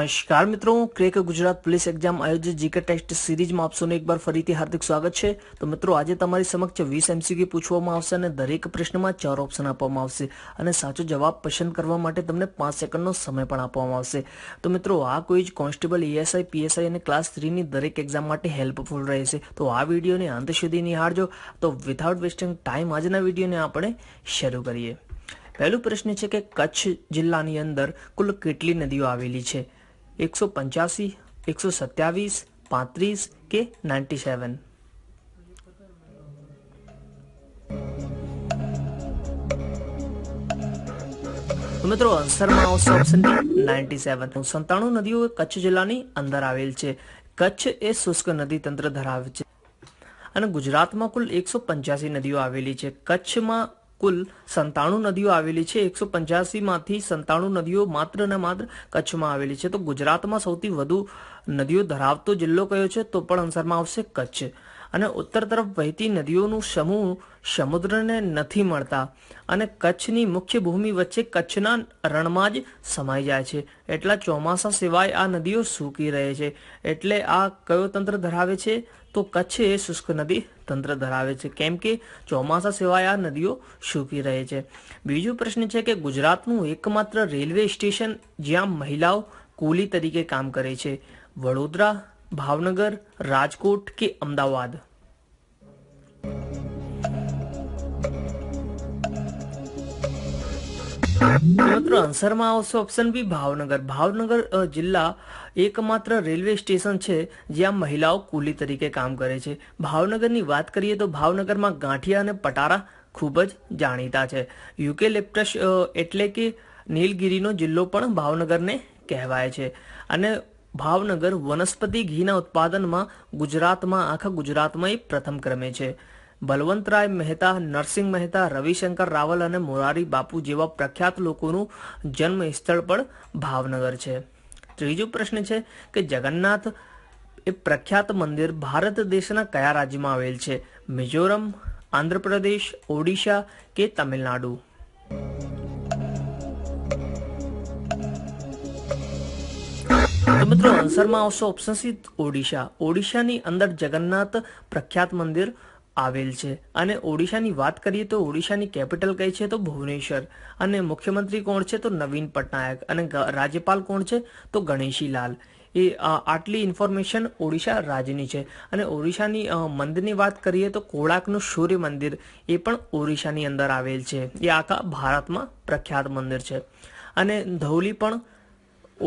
નમસ્કાર મિત્રો, crack Gujarat police exam આયોજિત જીકે ટેસ્ટ સિરીઝમાં આપ સૌનું એક બાર ફરીથી હાર્દિક સ્વાગત છે। તો મિત્રો, આજે તમારી સમક્ષ 20 MCQ પૂછવામાં આવશે અને દરેક પ્રશ્નમાં 4 ઓપ્શન આપવામાં આવશે અને સાચો જવાબ પસંદ કરવા માટે તમને 5 સેકન્ડનો સમય પણ આપવામાં આવશે। તો મિત્રો, આ ક્વિઝ કોન્સ્ટેબલ, ESI, PSI અને ક્લાસ 3 ની દરેક એક્ઝામ માટે હેલ્પફુલ રહેશે। તો આ વિડીયોને અંત સુધી નિહાળજો। તો વિથઆઉટ વેસ્ટિંગ ટાઈમ આજના વિડીયોને આપણે શરૂ કરીએ। પહેલો પ્રશ્ન છે કે કચ્છ જિલ્લાની અંદર કુલ કેટલી નદીઓ આવેલી છે? 185, 127, 35 કે 97? તો મિત્રો, આન્સરમાં આવશે ઓપ્શન ડી 97। 97 નદીઓ કચ્છ જિલ્લાની અંદર આવેલ છે। કચ્છ એ શુષ્ક નદી તંત્ર ધરાવે છે અને ગુજરાતમાં કુલ 185 નદીઓ આવેલી છે। કચ્છમાં કુલ 97 નદીઓ આવેલી છે। 185 માંથી 97 નદીઓ માત્ર ને માત્ર કચ્છમાં આવેલી છે। તો ગુજરાતમાં સૌથી વધુ નદીઓ ધરાવતો જિલ્લો કયો છે? તો પણ આન્સરમાં આવશે કચ્છ। અને ઉત્તર તરફ વહેતી નદીઓનું સમૂહ સમુદ્રને નથી મળતા અને કચ્છની મુખ્ય ભૂમિ વચ્ચે કચ્છના રણમાં જ સમાઈ જાય છે। એટલા ચોમાસા સિવાય આ નદીઓ સૂકી રહે છે। એટલે આ કયો તંત્ર ધરાવે છે? તો કચ્છ એ શુષ્ક નદી તંત્ર ધરાવે છે, કેમ કે ચોમાસા સિવાય આ નદીઓ સૂકી રહે છે। બીજો પ્રશ્ન છે કે ગુજરાતનું એકમાત્ર રેલવે સ્ટેશન જ્યાં મહિલાઓ કુલી તરીકે કામ કરે છે, વડોદરા, ભાવનગર, રાજકોટ કે અમદાવાદ? મિત્રો, આન્સરમાં આવશે ઓપ્શન બી ભાવનગર। ભાવનગર જિલ્લા એકમાત્ર રેલવે સ્ટેશન છે જ્યાં મહિલાઓ કુલી તરીકે કામ કરે છે। ભાવનગરની વાત કરીએ તો ભાવનગરમાં ગાંઠિયા અને પટારા ખૂબ જ જાણીતા છે। યુકેલિપ્ટસ એટલે કે નીલગિરીનો જિલ્લો પણ ભાવનગરને કહેવાય છે અને ભાવનગર વનસ્પતિ ઘીના ઉત્પાદનમાં આખા ગુજરાતમાં એ પ્રથમ ક્રમે છે। બલવંતરાય મહેતા, નરસિંહ મહેતા, રવિશંકર રાવલ અને મોરારી બાપુ જેવા પ્રખ્યાત લોકોનું જન્મ સ્થળ પણ ભાવનગર છે। ત્રીજો પ્રશ્ન છે કે જગન્નાથ એ પ્રખ્યાત મંદિર ભારત દેશના કયા રાજ્યમાં આવેલ છે? મિઝોરમ, આંધ્રપ્રદેશ, ઓડિશા કે તમિલનાડુ? તો મિત્રો, આન્સરમાં આવશે ઓપ્શન સી ઓડિશા। ઓડિશાની અંદર જગન્નાથ પ્રખ્યાત મંદિર આવેલ છે અને ઓડિશાની વાત કરીએ તો ઓડિશાની કેપિટલ કઈ છે? તો ભુવનેશ્વર। અને મુખ્યમંત્રી કોણ છે? તો નવીન પટનાયક। અને રાજ્યપાલ કોણ છે? તો ગણેશીલાલ। એ આટલી ઇન્ફોર્મેશન ઓડિશા રાજ્યની છે। અને ઓડિશાની મંદિરની વાત કરીએ તો કોણાર્કનું સૂર્ય મંદિર એ પણ ઓડિશાની અંદર આવેલ છે। એ આખા ભારતમાં પ્રખ્યાત મંદિર છે। અને ધૌલી પણ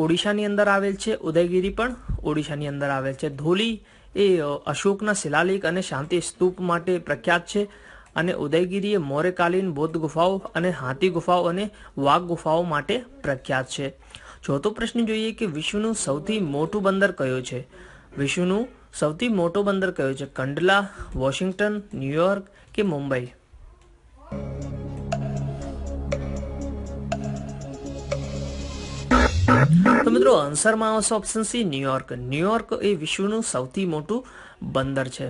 ઓડિશાની અંદર આવેલ છે, ઉદયગીરી પણ ઓડિશાની અંદર આવેલ છે। ધૌલી એ અશોકના શિલાલેખ અને શાંતિ સ્તૂપ માટે પ્રખ્યાત છે અને ઉદયગીરી એ મૌર્યકાલીન બૌદ્ધ ગુફાઓ અને હાથી ગુફાઓ અને વાઘ ગુફાઓ માટે પ્રખ્યાત છે। ચોથો પ્રશ્ન જોઈએ કે વિશ્વનું સૌથી મોટું બંદર કયો છે? વિશ્વનું સૌથી મોટો બંદર કયો છે? કંડલા, વોશિંગ્ટન, ન્યુયોર્ક કે મુંબઈ? તો મિત્રો, આન્સરમાં આવશે ઓપ્શન સી ન્યુયોર્ક। ન્યુયોર્ક એ વિશ્વનું સૌથી મોટું બંદર છે।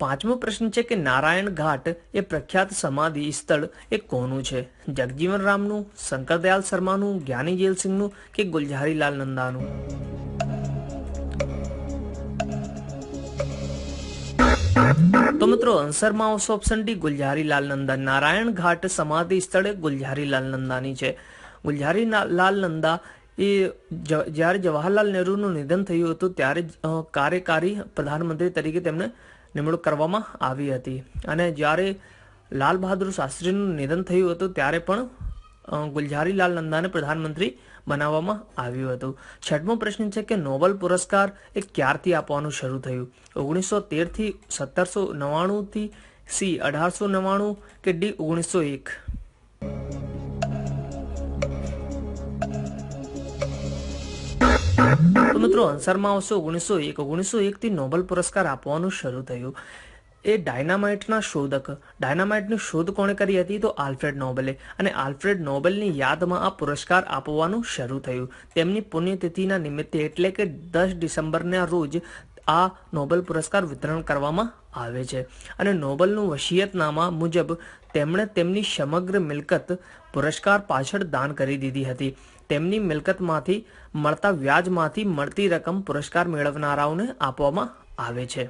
પાંચમો પ્રશ્ન છે કે નારાયણ ઘાટ એ પ્રખ્યાત સમાધિ સ્થળ એ કોનું છે? જગજીવન રામનું, શંકરદયાલ શર્માનું, જ્ઞાની જેલસિંહનું કે ગુલઝારીલાલ નંદાનું? તો મિત્રો, આન્સરમાં આવશે ઓપ્શન ડી ગુલઝારીલાલ નંદા। નારાયણ ઘાટ સમાધિ સ્થળ ગુલઝારીલાલ નંદાની છે। ગુલઝારીલાલ નંદા એ જ્યારે જવાહરલાલ નહેરુનું નિધન થયું હતું ત્યારે કાર્યકારી પ્રધાનમંત્રી તરીકે તેમને નિમણૂક કરવામાં આવી હતી અને જ્યારે લાલ બહાદુર શાસ્ત્રીનું નિધન થયું હતું ત્યારે પણ ગુલઝારીલાલ નંદાને પ્રધાનમંત્રી બનાવવામાં આવ્યું હતું। છઠ્ઠમો પ્રશ્ન છે કે નોબેલ પુરસ્કાર એ ક્યારથી આપવાનું શરૂ થયું? 1913 થી 1799 થી સી 1899 કે ડી 1901? તો મિત્રો, આન્સરમાં આવશે 1901। 1901 થી નોબેલ પુરસ્કાર આપવાનું શરૂ થયું। એ ડાયનામાઇટની શોધ કોણે કરી હતી? તો આલ્ફ્રેડ નોબેલે। અને આલ્ફ્રેડ નોબેલની યાદમાં આ પુરસ્કાર આપવાનું શરૂ થયું। તેમની પુણ્યતિથિના નિમિત્તે એટલે કે 10 ડિસેમ્બરના રોજ આ નોબેલ પુરસ્કાર વિતરણ કરવામાં આવે છે અને નોબેલનું વસિયતનામા મુજબ તેમણે તેમની સમગ્ર મિલકત પુરસ્કાર પાછળ દાન કરી દીધી હતી। તેમની મિલકતમાંથી મળતા વ્યાજમાંથી મળતી રકમ પુરસ્કાર મેળવનારાઓને આપવામાં આવે છે.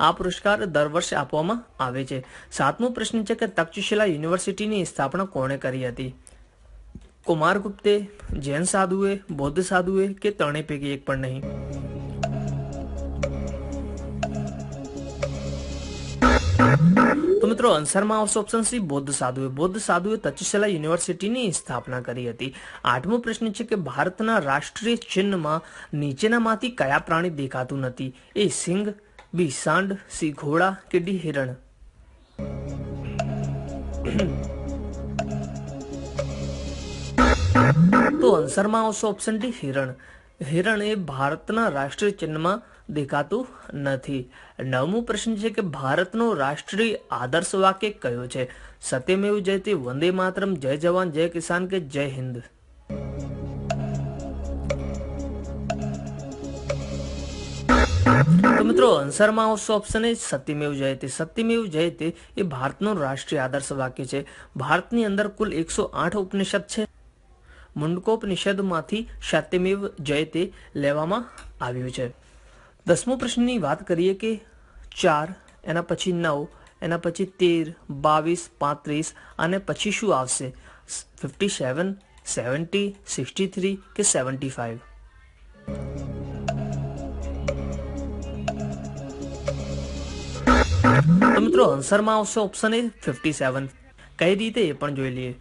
આ પુરસ્કાર દર વર્ષે આપવામાં આવે છે. 7મો પ્રશ્ન છે કે તક્ષશિલા યુનિવર્સિટીની સ્થાપના કોણે કરી હતી? કુમારગુપ્તે, જૈન સાધુએ, બૌદ્ધ સાધુએ કે ત્રણેય પૈકી એક પણ નહીં? તો મિત્રો આન્સરમાં આવશે ઓપ્શન સી, બૌદ્ધ સાધુએ. બૌદ્ધ સાધુએ તક્ષશિલા યુનિવર્સિટીની સ્થાપના કરી હતી. 8મો પ્રશ્ન છે કે ભારતના રાષ્ટ્રીય ચિહ્નમાં નીચેનામાંથી કયા પ્રાણી દેખાતું નથી? એ સિંહ, બી સાંડ, સી ઘોડા કે ડી હિરણ? તો આન્સરમાં આવશે ઓપ્શન ડી, હિરણ. હિરણ એ ભારતના રાષ્ટ્રીય ચિહ્નમાં દેખાતું નથી. 9મો પ્રશ્ન છે કે ભારતનો રાષ્ટ્રીય આદર્શ વાક્ય કયો છે? સત્યમેવ જયતે, વંદે માતરમ, જય જવાન જય કિસાન કે જય હિન્દ? તો મિત્રો આન્સરમાં આવશે ઓપ્શન એ, સત્યમેવ જયતે. સત્યમેવ જયતે એ ભારતનું રાષ્ટ્રીય આદર્શ વાક્ય છે. ભારતની અંદર કુલ 108 ઉપનિષદ છે. મુંડકોપનિષદમાંથી સત્યમેવ જયતે લેવામાં આવ્યું છે. 10મો પ્રશ્નની વાત કરીએ કે 4, એના પછી 9, એના પછી 13, 22, 35 અને પછી શું આવશે? 57, 70, 63 કે 75? તો મિત્રો આન્સરમાં આવશે ઓપ્શન એ, 57. કઈ રીતે એ પણ જોઈ લઈએ.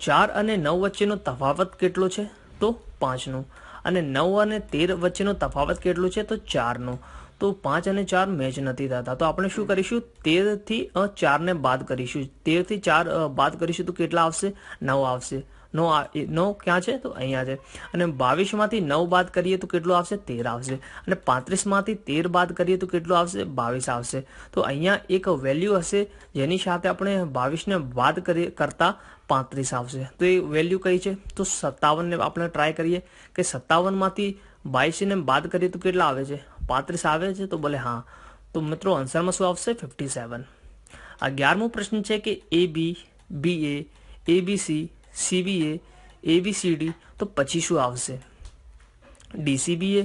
4 અને 9 વચ્ચેનો તફાવત કેટલો છે? તો 5 નો. અને 9 અને 13 વચ્ચેનો તફાવત કેટલો છે? તો 4 નો. તો 5 અને 4 મેચ નથી થતા. તો આપણે શું કરીશું? 13 થી 4 ને બાદ કરીશું. 13 થી 4 બાદ કરીશું તો કેટલા આવશે? 9 આવશે. 9 ક્યાં છે? તો અહીંયા છે. અને 22 માંથી 9 બાદ કરીએ તો કેટલું આવશે? 13 આવશે. અને 35 માંથી 13 બાદ કરીએ તો કેટલું આવશે? 22 આવશે. તો અહીંયા એક વેલ્યુ હશે જેની સાથે આપણે 22 ને બાદ કરતા 35 આવશે. તો એ વેલ્યુ કઈ છે? તો 57 ને આપણે ટ્રાય કરીએ કે 57 માંથી 22 ને બાદ કરીએ તો કેટલા આવે છે? 35 આવે છે. તો બોલે હા. તો મિત્રો આન્સરમાં શું આવશે? 57. 11મો પ્રશ્ન છે કે એ બી, બી એ, એબીસી, CBA, ABCD તો પછી શું આવશે? DCBA,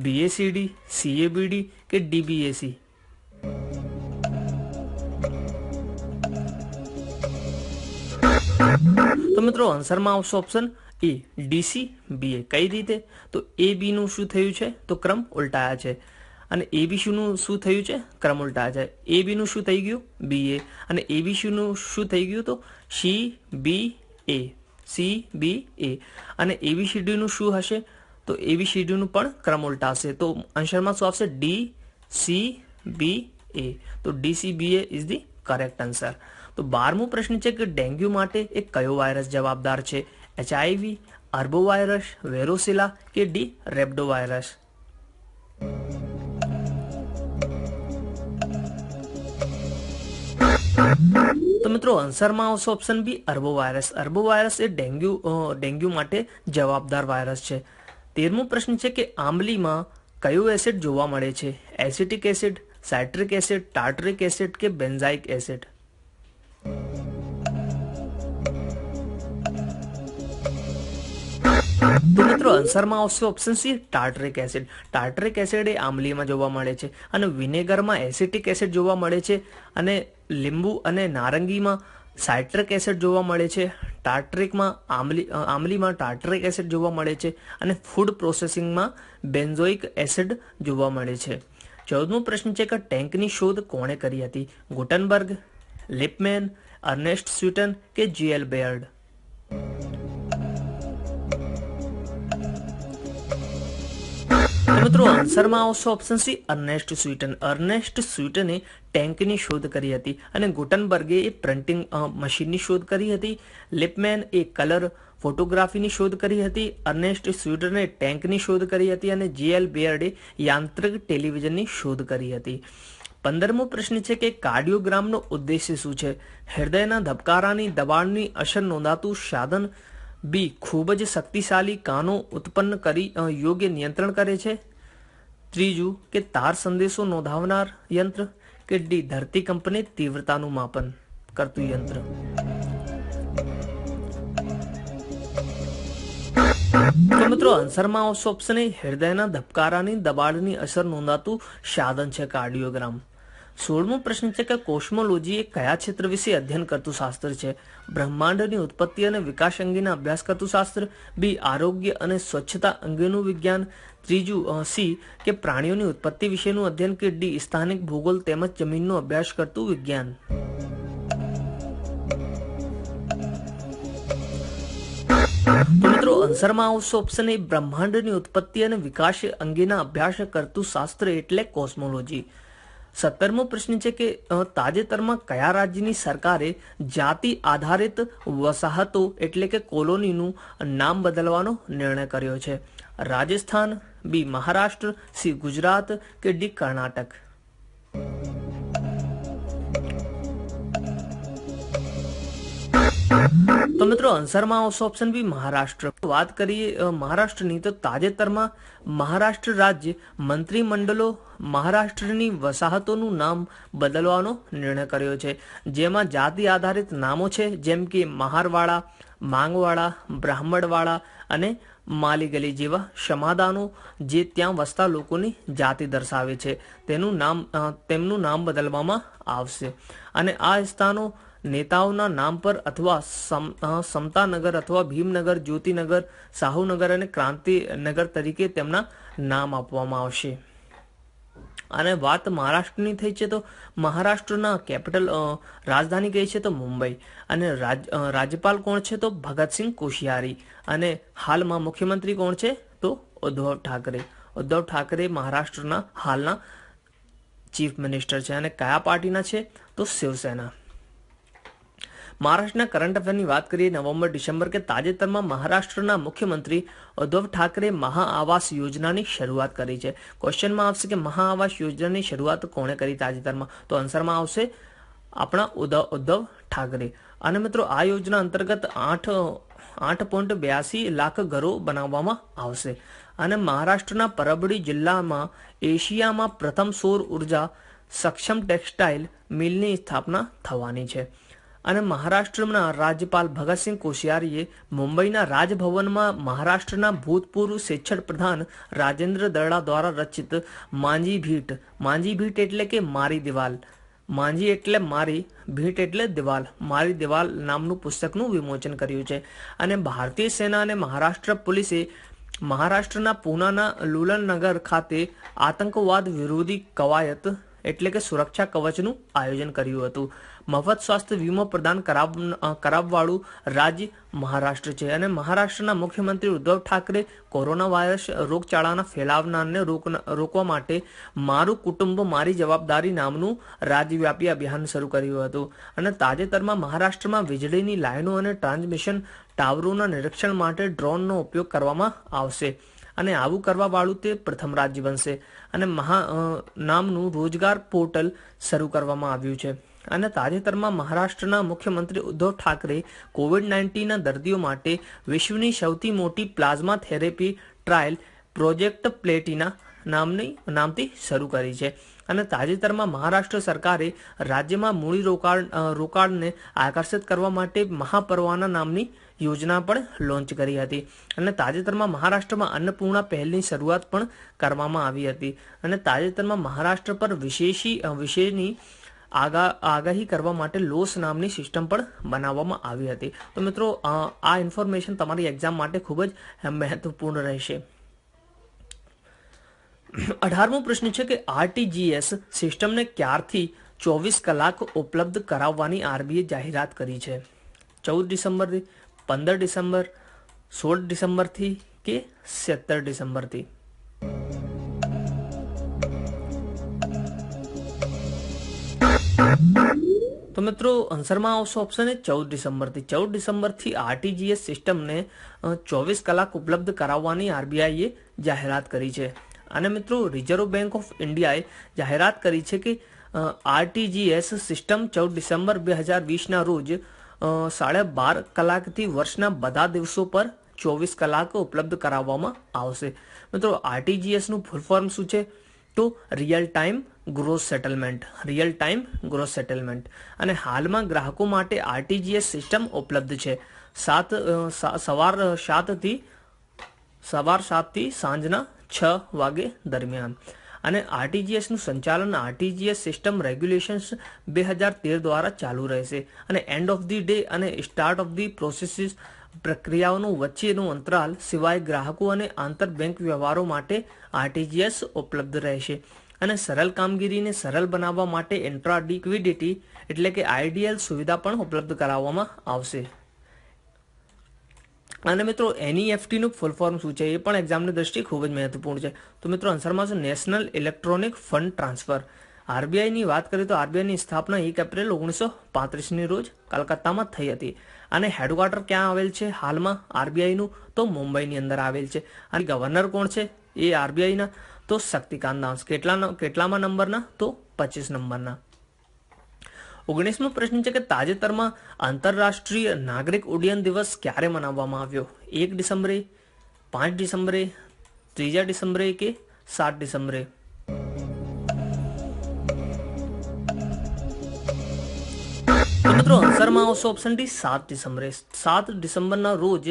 BACD, CABD કે DBAC? તો મિત્રો આન્સરમાં આવશે ઓપ્શન એ, DCBA. કઈ રીતે? તો AB નું શું થયું છે? તો ક્રમ ઉલટાયા છે. અને ABC નું શું થયું છે? ક્રમ ઉલટાયા છે. AB નું શું થઈ ગયું? BA. અને ABC નું શું થઈ ગયું? તો CBA. અને ABCD નું શું હશે? તો ABCD નું પણ ક્રમ ઉલટાશે. તો આન્સરમાં શું આવશે? DCBA. તો DCBA is the correct answer. તો 12મો પ્રશ્ન છે કે ડેન્ગ્યુ માટે એક કયો વાયરસ જવાબદાર છે? HIV, અર્બો વાયરસ, વેરોસિલા કે ડી રેબડો વાયરસ? તો મિત્રો આન્સરમાં આવશે ઓપ્શન બી, અર્બો વાયરસ. અર્બો વાયરસ એ ડેન્ગ્યુ માટે જવાબદાર વાયરસ છે. 13મો પ્રશ્ન છે કે આંબલીમાં કયો એસિડ જોવા મળે છે? Acetic acid, citric acid, tartaric acid કે બેન્ઝાઇક એસિડ? તો મિત્રો આન્સરમાં આવશે option C, tartaric acid. Tartaric acid એ આંબલીમાં જોવા મળે છે. અને વિનેગરમાં એસિટિક એસિડ જોવા મળે છે. અને લીંબુ અને નારંગીમાં સાઇટ્રિક એસિડ જોવા મળે છે. આંબલીમાં ટાર્ટરિક એસિડ જોવા મળે છે. અને ફૂડ પ્રોસેસિંગમાં બેન્ઝોઇક એસિડ જોવા મળે છે. 14મો પ્રશ્ન છે કે ટેન્કની શોધ કોણે કરી હતી? ગુટનબર્ગ, લિપમેન, અર્નેસ્ટ સ્યુટન કે GL બેયર્ડ? મિત્રો આન્સરમાં આવશે ઓપ્શન સી, અર્નેસ્ટ સ્યુટન. અર્નેસ્ટ સ્યુટને ટેન્કની શોધ કરી હતી. અને ગુટનબર્ગે એ પ્રિન્ટિંગ મશીનની શોધ કરી હતી. લિપમેન એ કલર ફોટોગ્રાફીની શોધ કરી હતી. અર્નેસ્ટ સ્યુટને ટેન્કની શોધ કરી હતી. અને GL બેયર્ડે યાંત્રિક ટેલિવિઝનની શોધ કરી હતી. 15મો પ્રશ્ન છે કે કાર્ડિયોગ્રામનો ઉદ્દેશ્ય શું છે? હૃદયના ધબકારાની દબાણની અસર નોંધાતું સાધન, બી ખૂબ જ શક્તિશાળી કાનો ઉત્પન્ન કરી યોગ્ય નિયંત્રણ કરે છે, ત્રીજું કે તાર સંદેશો નોંધાવનાર યંત્ર કે ડી ધરતીકંપને તીવ્રતાનું માપન કરતું યંત્ર? તો મિત્રો આન્સરમાં આવશે ઓપ્શન એ, હૃદયના ધબકારાની દબાણની અસર નોંધાતું સાધન છે કાર્ડિયોગ્રામ. 16મો પ્રશ્ન છે કે કોસ્મોલોજી એ કયા ક્ષેત્ર વિશે અધ્યયન કરતું શાસ્ત્ર છે? બ્રહ્માંડની ઉત્પત્તિ અને વિકાસ અંગેના અભ્યાસ કરતું શાસ્ત્ર, બી આરોગ્ય અને સ્વચ્છતા અંગેનું વિજ્ઞાન, ત્રીજું સી કે પ્રાણીઓની ઉત્પત્તિ વિશેનું અધ્યયન, કે ડી સ્થાનિક ભૂગોળ તેમજ જમીનનો અભ્યાસ કરતું વિજ્ઞાન. તો મિત્રો આન્સરમાં આવશે ઓપ્શન એ, બ્રહ્માંડની ઉત્પત્તિ અને વિકાસ અંગેના અભ્યાસ કરતું શાસ્ત્ર એટલે કોસ્મોલોજી. 17મો પ્રશ્ન છે કે તાજેતરમાં કયા રાજ્યની સરકારે જાતિ આધારિત વસાહતો એટલે કે કોલોનીનું નામ બદલવાનો નિર્ણય કર્યો છે? રાજસ્થાન, બી મહારાષ્ટ્ર, સી ગુજરાત, કે ડી કર્ણાટક. તો મિત્રો આન્સરમાં આવશે ઓપ્શન બી મહારાષ્ટ્ર. વાત કરીએ મહારાષ્ટ્રની, તો તાજેતરમાં મહારાષ્ટ્ર રાજ્ય મંત્રીમંડળો મહારાષ્ટ્રની વસાહતોનું નામ બદલવાનો નિર્ણય કર્યો છે, જેમાં જાતિ આધારિત નામો છે જેમ કે મહારવાડા, માંગવાડા, બ્રાહ્મણવાડા અને માલીગલી જેવા સમાધાનો જે ત્યાં વસતા લોકોની જાતિ દર્શાવે છે તેમનું નામ બદલવામાં આવશે. અને આ સ્થાનો નેતાઓના નામ પર અથવા સમતાનગર અથવા ભીમનગર, જ્યોતિનગર, સાહુનગર અને ક્રાંતિનગર તરીકે તેમના નામ આપવામાં આવશે. અને વાત મહારાષ્ટ્રની થઈ છે તો મહારાષ્ટ્રના કેપિટલ રાજધાની કઈ છે તો મુંબઈ. અને રાજ્યપાલ કોણ છે તો ભગતસિંહ કોશિયારી. અને હાલમાં મુખ્યમંત્રી કોણ છે તો ઉદ્ધવ ઠાકરે. ઉદ્ધવ ઠાકરે મહારાષ્ટ્રના હાલના ચીફ મિનિસ્ટર છે. અને કયા પાર્ટીના છે તો શિવસેના. મહારાષ્ટ્રના કરંટ અફેરની વાત કરીએ નવેમ્બર-ડિસેમ્બર, કે તાજેતરમાં મહારાષ્ટ્રના મુખ્યમંત્રી ઉદ્ધવ ઠાકરે મહાઆવાસ યોજનાની શરૂઆત કરી છે. ક્વેશ્ચનમાં આવશે કે મહાઆવાસ યોજનાની શરૂઆત કોણે કરી તાજેતરમાં? તો આન્સરમાં આવશે આપણા ઉદ્ધવ ઠાકરે. અને મિત્રો આ યોજના અંતર્ગત 8.82 લાખ ઘરો બનાવવામાં આવશે. અને મહારાષ્ટ્રના પરબડી જિલ્લામાં એશિયામાં પ્રથમ સૌર ઉર્જા સક્ષમ ટેક્સટાઇલ મિલની સ્થાપના થવાની છે. અને મહારાષ્ટ્રના રાજ્યપાલ ભગતસિંહ કોશિયારીએ મુંબઈના રાજભવનમાં મહારાષ્ટ્રના ભૂતપૂર્વ શિક્ષણ પ્રધાન રાજેન્દ્ર દરડા દ્વારા રચિત માંજી ભીટ એટલે કે મારી દિવાલ, માંજી એટલે મારી, ભીટ એટલે દિવાલ, મારી દિવાલ નામનું પુસ્તકનું વિમોચન કર્યું છે. અને ભારતીય સેના અને મહારાષ્ટ્ર પોલીસે મહારાષ્ટ્રના પૂનાના લુલનનગર ખાતે આતંકવાદ વિરોધી કવાયત એટલે કે સુરક્ષા કવચનું આયોજન કર્યું હતું. મફત સ્વાસ્થ્ય વીમો પ્રદાન કરાવવાળું રાજ્ય મહારાષ્ટ્ર છે. અને મહારાષ્ટ્રના મુખ્યમંત્રી ઉદ્ધવ ઠાકરે કોરોના વાયરસ રોગચાળાના ફેલાવનારને રોકવા માટે મારું કુટુંબ મારી જવાબદારી નામનું રાજ્યવ્યાપી અભિયાન શરૂ કર્યું હતું. અને તાજેતરમાં મહારાષ્ટ્રમાં વીજળીની લાઈનો અને ટ્રાન્સમિશન ટાવરોના નિરીક્ષણ માટે ડ્રોનનો ઉપયોગ કરવામાં આવશે. અને આવું કરવા વાળું તે પ્રથમ રાજ્ય બનશે. અને નામનું રોજગાર પોર્ટલ શરૂ કરવામાં આવ્યું છે. અને તાજેતરમાં મહારાષ્ટ્રના મુખ્યમંત્રી ઉદ્ધવ ઠાકરે કોવિડ-19ના દર્દીઓ માટે વિશ્વની સૌથી મોટી plasma therapy trial project Platina નામથી શરૂ કરી છે. અને તાજેતરમાં મહારાષ્ટ્ર સરકારે રાજ્યમાં મૂડી રોકાણને આકર્ષિત કરવા માટે મહાપરવાના નામની યોજના પણ લોન્ચ કરી હતી. અને તાજેતરમાં મહારાષ્ટ્રમાં અન્નપૂર્ણા પહેલની શરૂઆત પણ કરવામાં આવી હતી. અને તાજેતરમાં મહારાષ્ટ્ર પર વિશેની આગાહી કરવા માટે લોસ નામની સિસ્ટમ પણ બનાવવામાં આવી હતી. તો મિત્રો આ ઇન્ફોર્મેશન તમારી એક્ઝામ માટે ખૂબ જ મહત્વપૂર્ણ રહેશે. 18મો પ્રશ્ન છે કે આરટીજીએસ સિસ્ટમને ક્યારથી 24 કલાક ઉપલબ્ધ કરાવવાની આરબીઆઈ જાહેરાત કરી છે? 14 ડિસેમ્બરથી, 15 ડિસેમ્બર, 16 ડિસેમ્બરથી કે 17 ડિસેમ્બરથી? તો મિત્રો આન્સરમાં આવશે ઓપ્શન એ 14 ડિસેમ્બરથી. 14 ડિસેમ્બરથી આરટીજીએસ સિસ્ટમને 24 કલાક ઉપલબ્ધ કરાવવાની આરબીઆઈએ જાહેરાત કરી છે. અને મિત્રો રિઝર્વ બેંક ઓફ ઇન્ડિયાએ જાહેરાત કરી છે કે આરટીજીએસ સિસ્ટમ 14 ડિસેમ્બર 2020ના રોજ 12:30 કલાકથી વર્ષના બધા દિવસો પર 24 કલાક ઉપલબ્ધ કરાવવામાં આવશે. મિત્રો આરટીજીએસનું ફૂલ ફોર્મ શું છે તો રિયલ ટાઈમ ગ્રોસ સેટલમેન્ટ. અને હાલમાં ગ્રાહકો માટે આરટીજીએસ સિસ્ટમ ઉપલબ્ધ છે. સવાર 7 થી સવાર 7 થી સાંજના 6 વાગે દરમિયાન. અને આરટીજીએસનું સંચાલન આરટીજીએસ સિસ્ટમ રેગ્યુલેશન્સ 2013 દ્વારા ચાલુ રહેશે. અને એન્ડ ઓફ ધી ડે અને સ્ટાર્ટ ઓફ ધી પ્રોસેસીસ પ્રક્રિયાઓનું વચ્ચેનું અંતરાલ સિવાય ગ્રાહકો અને આંતર બેંક વ્યવહારો માટે આરટીજીએસ ઉપલબ્ધ રહેશે. અને સરળ કામગીરીને સરળ બનાવવા માટે ઇન્ટ્રા લિક્વિડિટી એટલે કે આઈડીએલ સુવિધા પણ ઉપલબ્ધ કરાવવામાં આવશે. અને મિત્રો એનઈએફટીનું ફૂલ ફોર્મ શું છે એ પણ એક્ઝામની દ્રષ્ટિએ ખૂબ જ મહત્વપૂર્ણ છે. તો મિત્રો આન્સરમાં છે નેશનલ ઇલેક્ટ્રોનિક ફંડ ટ્રાન્સફર. આરબીઆઈની વાત કરીએ તો આરબીઆઈની સ્થાપના 1 એપ્રિલ 1935ની રોજ કલકત્તામાં થઈ હતી. અને હેડક્વાર્ટર ક્યાં આવેલ છે હાલમાં આરબીઆઈનું? તો મુંબઈની અંદર આવેલ છે. અને ગવર્નર કોણ છે એ આરબીઆઈના? તો શક્તિકાંત દાસ. કેટલામાં નંબરના? તો 25 નંબરના. 19મો પ્રશ્ન છે કે તાજેતરમાં આંતરરાષ્ટ્રીય નાગરિક ઉડ્ડયન દિવસ ક્યારે મનાવવામાં આવ્યો? 1 ડિસેમ્બરે, 5 ડિસેમ્બરે, 3 ડિસેમ્બરે કે 7 ડિસેમ્બરે? તો મિત્રો આન્સરમાં આવશે ઓપ્શન ડી 7 ડિસેમ્બરે. 7 ડિસેમ્બરના રોજ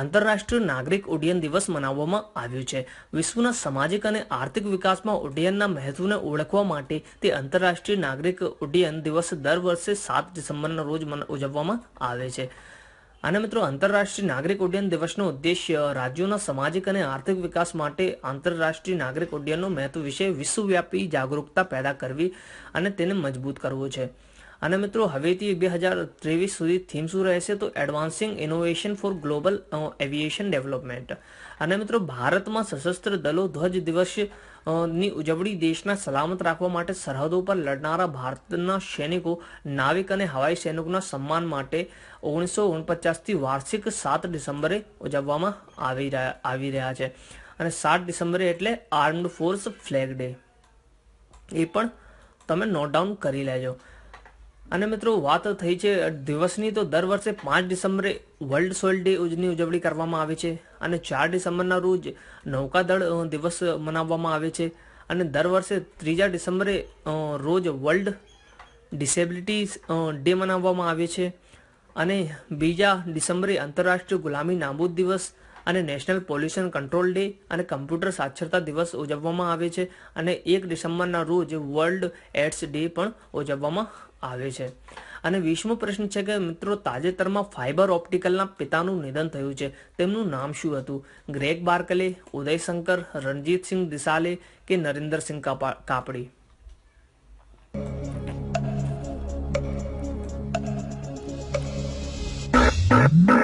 આંતરરાષ્ટ્રીય નાગરિક ઉડ્ડયન દિવસ મનાવવામાં આવ્યું છે. વિશ્વના સામાજિક અને આર્થિક વિકાસમાં ઉડ્ડયનના મહત્વને ઓળખવા માટે તે આંતરરાષ્ટ્રીય નાગરિક ઉડ્ડયન દિવસ દર વર્ષે 7 ડિસેમ્બરના રોજ ઉજવવામાં આવે છે. અને મિત્રો આંતરરાષ્ટ્રીય નાગરિક ઉડ્ડયન દિવસનો ઉદ્દેશ્ય રાજ્યોના સામાજિક અને આર્થિક વિકાસ માટે આંતરરાષ્ટ્રીય નાગરિક ઉડ્ડયનનો મહત્વ વિશે વિશ્વવ્યાપી જાગૃતતા પેદા કરવી અને તેને મજબૂત કરવો છે. અને મિત્રો હવેથી 2023 સુધી થીમ શું રહેશે? તો advancing innovation for global aviation development. અને મિત્રો ભારતમાં સશસ્ત્ર દળો ધ્વજ દિવસ ની ઉજવણી દેશના સલામત રાખવા માટે સરહદો પર લડનારા ભારતના સૈનિકો, નાવિક અને હવાઈ સૈનિકોના સન્માન માટે 1949થી વાર્ષિક 7 ડિસેમ્બરે ઉજવવામાં આવી રહ્યા છે. અને 7 ડિસેમ્બરે એટલે આર્મ્ડ ફોર્સ ફ્લેગ ડે. એ પણ તમે નોટ ડાઉન કરી લેજો. અને મિત્રો વાત થઈ છે દિવસની, તો દર વર્ષે 5 ડિસેમ્બરે વર્લ્ડ સોઇલ ડે ની ઉજવણી કરવામાં આવે છે. અને 4 ડિસેમ્બરના રોજ નૌકાદળ દિવસ મનાવવામાં આવે છે. અને દર વર્ષે 3 ડિસેમ્બરે રોજ વર્લ્ડ ડિસેબિલિટી ડે મનાવવામાં આવે છે. અને 2 ડિસેમ્બરે આંતરરાષ્ટ્રીય ગુલામી નાબૂદ દિવસ અને નેશનલ પોલ્યુશન કંટ્રોલ ડે અને કમ્પ્યુટર સાક્ષરતા દિવસ ઉજવવામાં આવે છે. અને 1 ડિસેમ્બરના રોજ વર્લ્ડ એડ્સ ડે પણ ઉજવવામાં આવે છે. અને 20મો પ્રશ્ન છે કે મિત્રો તાજેતરમાં ફાઇબર ઓપ્ટિકલના પિતાનું નિધન થયું છે. તેમનું નામ શું હતું? ગ્રેગ બાર્કલે, ઉદય શંકર, રણજીતસિંહ દિસાલે કે નરેન્દ્રસિંહ કાપડી?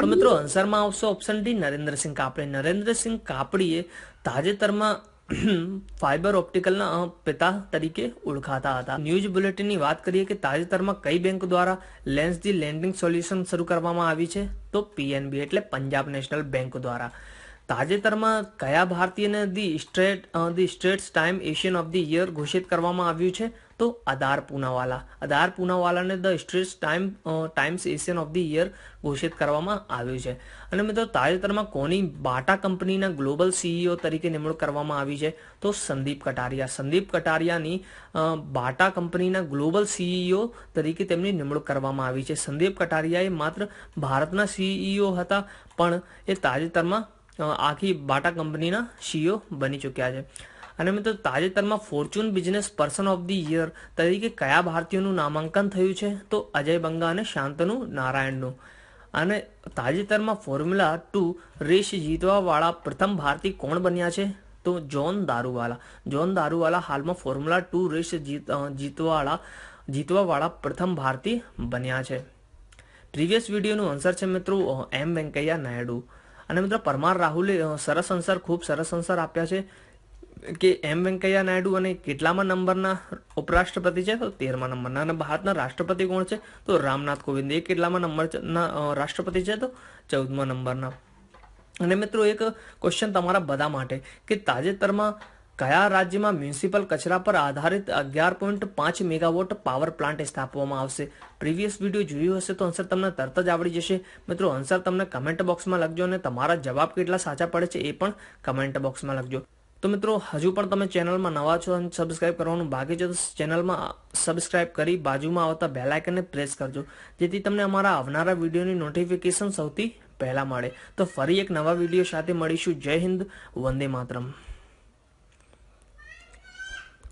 તો મિત્રો આન્સરમાં આવશે ઓપ્શન ડી નરેન્દ્રસિંહ કાપડી. નરેન્દ્રસિંહ કાપડીએ તાજેતરમાં ફાઇબર ઓપ્ટિકલના પિતા તરીકે ઓળખાતા હતા. ન્યૂઝ બુલેટિનની વાત કરીએ કે તાજેતરમાં કઈ બેંક દ્વારા લેન્સ ધી લેન્ડિંગ સોલ્યુશન શરૂ કરવામાં આવી છે? તો પીએનબી એટલે પંજાબ નેશનલ બેંક દ્વારા. તાજેતરમાં કયા ભારતીયને the Straits Time Asian of the year ઘોષિત કરવામાં આવ્યું છે? તો આધાર પૂનાવાલા. આધાર પૂનાવાલાને the Straits Times Asian of the year ઘોષિત કરવામાં આવ્યું છે. અને મિત્રો તાજેતરમાં કોની બાટા કંપનીના ગ્લોબલ સીઈઓ તરીકે નિમણૂક કરવામાં આવી છે? તો સંદીપ કટારિયા. સંદીપ કટારિયાની બાટા કંપનીના ગ્લોબલ સીઈઓ તરીકે તેમની નિમણૂક કરવામાં આવી છે. સંદીપ કટારિયાએ માત્ર ભારતના સીઈઓ હતા, પણ એ તાજેતરમાં આખી બાટા કંપનીના સીઈઓ બની ચૂક્યા છે. અને મિત્રો તાજેતરમાં Fortune business person of the year તરીકે કયા ભારતીયોનું નામાંકન થયું છે? તો અજય બંગા અને શાંતનુ નારાયણનું. અને તાજેતરમાં ફોર્મ્યુલા 2 રેસ જીતવાવાળા પ્રથમ ભારતીય કોણ બન્યા છે? તો જોન દારૂવાલા. જોન દારૂવાલા હાલમાં ફોર્મ્યુલા 2 રેસ જીતવાવાળા પ્રથમ ભારતીય બન્યા છે. પ્રીવિયસ વિડીયોનું આન્સર છે મિત્રો એમ વેંકૈયા નાયડુ. અને મિત્રો પરમાર રાહુલે ખૂબ સરસ આન્સર આપ્યા છે કે એમ વેંકૈયા નાયડુ અને કેટલામાં નંબરના ઉપરાષ્ટ્રપતિ છે? તો 13મા નંબરના. અને ભારતના રાષ્ટ્રપતિ કોણ છે? તો રામનાથ કોવિંદ. એ કેટલામાં નંબરના રાષ્ટ્રપતિ છે? તો 14મા નંબરના. અને મિત્રો એક ક્વેશ્ચન તમારા બધા માટે કે તાજેતરમાં કયા રાજ્યમાં મ્યુનિસિપલ કચરા પર આધારિત 11.5 મેગાવોટ પાવર પ્લાન્ટ સ્થાપવામાં આવશે? પ્રીવિયસ વિડીયો જોયું હશે તો આન્સર તમને તરત જ આવડી જશે. મિત્રો આન્સર તમને કમેન્ટ બોક્સમાં લખજો અને તમારા જવાબ કેટલા સાચા પડે છે એ પણ કમેન્ટ બોક્સમાં લખજો. તો મિત્રો હજુ પણ તમે ચેનલમાં નવા છો અને સબસ્ક્રાઇબ કરવાનું બાકી છે તો ચેનલમાં સબસ્ક્રાઇબ કરી બાજુમાં આવતા બેલ આઇકનને પ્રેસ કરજો, જેથી તમને અમારા આવનારા વિડીયોની નોટિફિકેશન સૌથી પહેલા માળે. તો ફરી એક નવા વિડીયો સાથે મળીશું. જય હિન્દ, વંદે માતરમ.